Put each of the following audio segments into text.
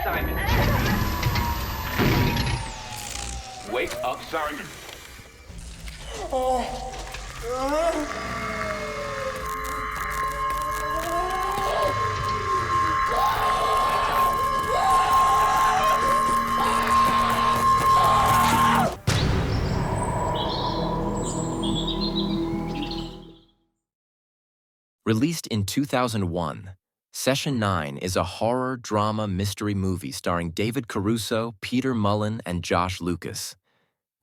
Simon. Wake up, Simon. Released in 2001, Session 9 is a horror, drama, mystery movie starring David Caruso, Peter Mullen, and Josh Lucas.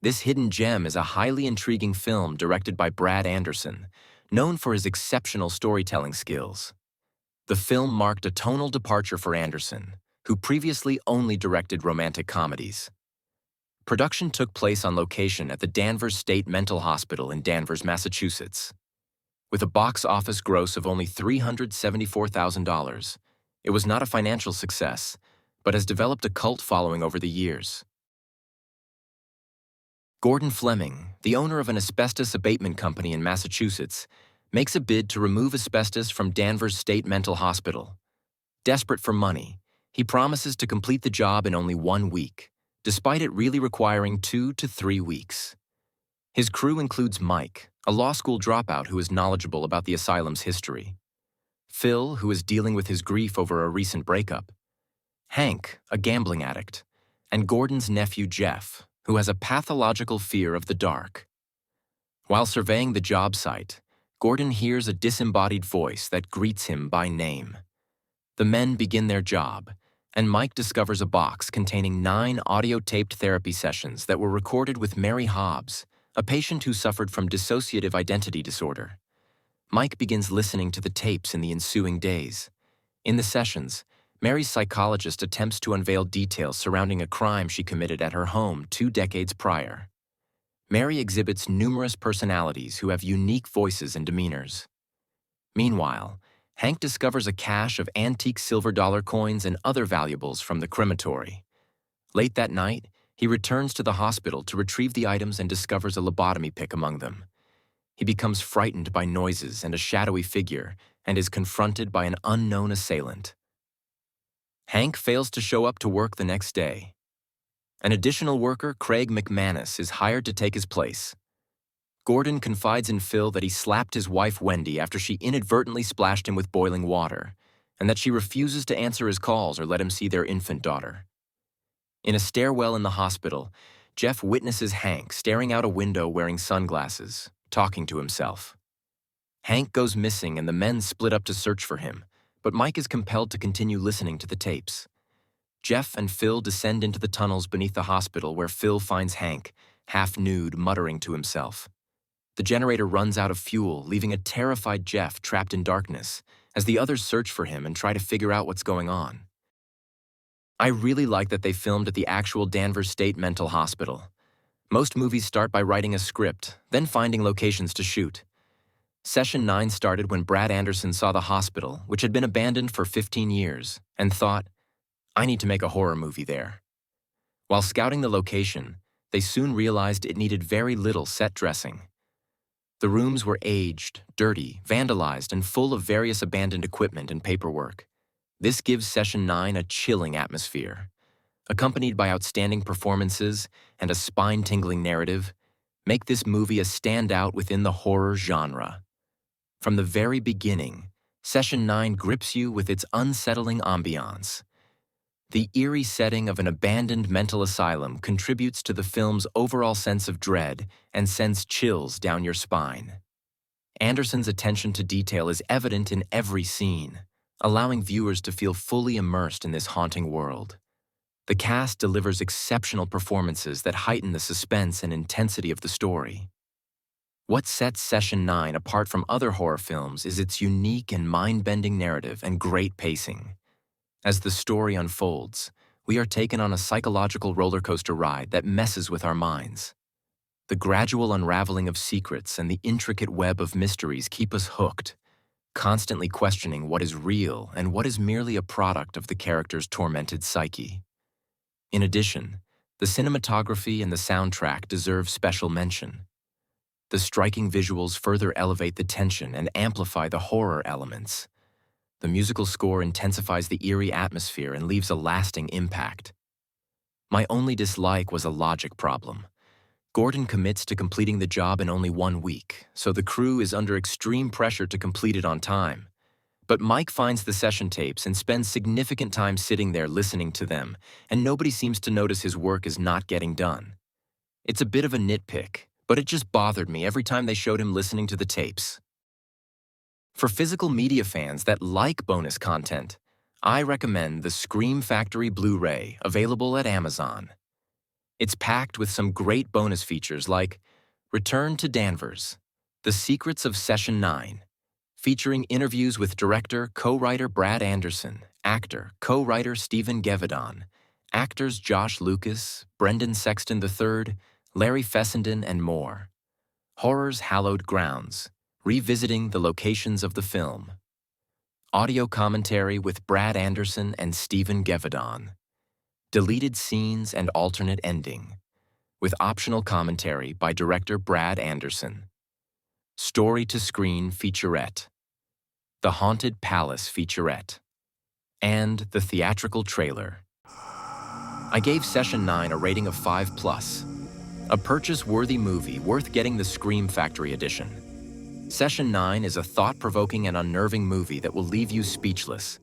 This hidden gem is a highly intriguing film directed by Brad Anderson, known for his exceptional storytelling skills. The film marked a tonal departure for Anderson, who previously only directed romantic comedies. Production took place on location at the Danvers State Mental Hospital in Danvers, Massachusetts. With a box office gross of only $374,000, it was not a financial success, but has developed a cult following over the years. Gordon Fleming, the owner of an asbestos abatement company in Massachusetts, makes a bid to remove asbestos from Danvers State Mental Hospital. Desperate for money, he promises to complete the job in only 1 week, despite it really requiring 2 to 3 weeks. His crew includes Mike, a law school dropout who is knowledgeable about the asylum's history; Phil, who is dealing with his grief over a recent breakup; Hank, a gambling addict; and Gordon's nephew Jeff, who has a pathological fear of the dark. While surveying the job site, Gordon hears a disembodied voice that greets him by name. The men begin their job, and Mike discovers a box containing 9 audio-taped therapy sessions that were recorded with Mary Hobbs, a patient who suffered from dissociative identity disorder. Mike begins listening to the tapes in the ensuing days. In the sessions, Mary's psychologist attempts to unveil details surrounding a crime she committed at her home 2 decades prior. Mary exhibits numerous personalities who have unique voices and demeanors. Meanwhile, Hank discovers a cache of antique silver dollar coins and other valuables from the crematory. Late that night, he returns to the hospital to retrieve the items and discovers a lobotomy pick among them. He becomes frightened by noises and a shadowy figure and is confronted by an unknown assailant. Hank fails to show up to work the next day. An additional worker, Craig McManus, is hired to take his place. Gordon confides in Phil that he slapped his wife Wendy after she inadvertently splashed him with boiling water, and that she refuses to answer his calls or let him see their infant daughter. In a stairwell in the hospital, Jeff witnesses Hank staring out a window wearing sunglasses, talking to himself. Hank goes missing and the men split up to search for him, but Mike is compelled to continue listening to the tapes. Jeff and Phil descend into the tunnels beneath the hospital where Phil finds Hank, half-nude, muttering to himself. The generator runs out of fuel, leaving a terrified Jeff trapped in darkness, as the others search for him and try to figure out what's going on. I really like that they filmed at the actual Danvers State Mental Hospital. Most movies start by writing a script, then finding locations to shoot. Session 9 started when Brad Anderson saw the hospital, which had been abandoned for 15 years, and thought, I need to make a horror movie there. While scouting the location, they soon realized it needed very little set dressing. The rooms were aged, dirty, vandalized, and full of various abandoned equipment and paperwork. This gives Session 9 a chilling atmosphere. Accompanied by outstanding performances and a spine-tingling narrative, make this movie a standout within the horror genre. From the very beginning, Session 9 grips you with its unsettling ambiance. The eerie setting of an abandoned mental asylum contributes to the film's overall sense of dread and sends chills down your spine. Anderson's attention to detail is evident in every scene, allowing viewers to feel fully immersed in this haunting world. The cast delivers exceptional performances that heighten the suspense and intensity of the story. What sets Session 9 apart from other horror films is its unique and mind-bending narrative and great pacing. As the story unfolds, we are taken on a psychological roller coaster ride that messes with our minds. The gradual unraveling of secrets and the intricate web of mysteries keep us hooked, constantly questioning what is real and what is merely a product of the character's tormented psyche. In addition, the cinematography and the soundtrack deserve special mention. The striking visuals further elevate the tension and amplify the horror elements. The musical score intensifies the eerie atmosphere and leaves a lasting impact. My only dislike was a logic problem. Gordon commits to completing the job in only 1 week, so the crew is under extreme pressure to complete it on time. But Mike finds the session tapes and spends significant time sitting there listening to them, and nobody seems to notice his work is not getting done. It's a bit of a nitpick, but it just bothered me every time they showed him listening to the tapes. For physical media fans that like bonus content, I recommend the Scream Factory Blu-ray, available at Amazon. It's packed with some great bonus features like Return to Danvers, The Secrets of Session 9, featuring interviews with director, co-writer Brad Anderson, actor, co-writer Stephen Gevedon, actors Josh Lucas, Brendan Sexton III, Larry Fessenden, and more. Horror's Hallowed Grounds, revisiting the locations of the film. Audio commentary with Brad Anderson and Stephen Gevedon. Deleted scenes and alternate ending, with optional commentary by director Brad Anderson. Story-to-screen featurette. The Haunted Palace featurette. And the theatrical trailer. I gave Session 9 a rating of 5+. A purchase-worthy movie worth getting the Scream Factory edition. Session 9 is a thought-provoking and unnerving movie that will leave you speechless.